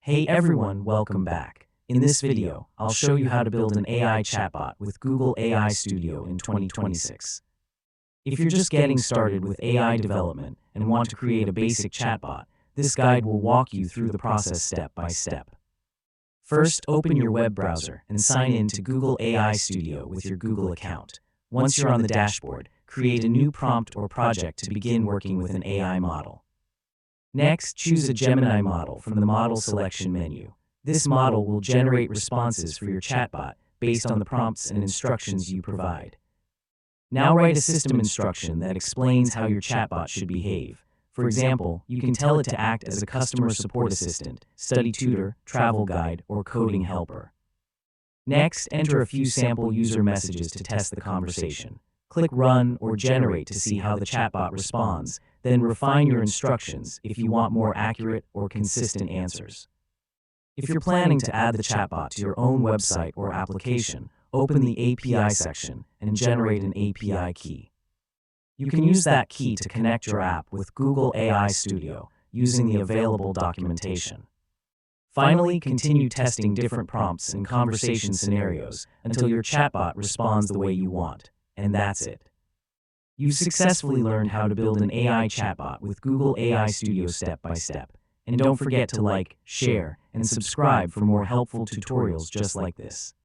Hey everyone, welcome back. In this video, I'll show you how to build an AI chatbot with Google AI Studio in 2026. If you're just getting started with AI development and want to create a basic chatbot, this guide will walk you through the process step by step. First, open your web browser and sign in to Google AI Studio with your Google account. Once you're on the dashboard, create a new prompt or project to begin working with an AI model. Next, choose a Gemini model from the Model Selection menu. This model will generate responses for your chatbot based on the prompts and instructions you provide. Now write a system instruction that explains how your chatbot should behave. For example, you can tell it to act as a customer support assistant, study tutor, travel guide, or coding helper. Next, enter a few sample user messages to test the conversation. Click Run or Generate to see how the chatbot responds, then refine your instructions if you want more accurate or consistent answers. If you're planning to add the chatbot to your own website or application, open the API section and generate an API key. You can use that key to connect your app with Google AI Studio using the available documentation. Finally, continue testing different prompts and conversation scenarios until your chatbot responds the way you want. And that's it. You've successfully learned how to build an AI chatbot with Google AI Studio step by step. And don't forget to like, share, and subscribe for more helpful tutorials just like this.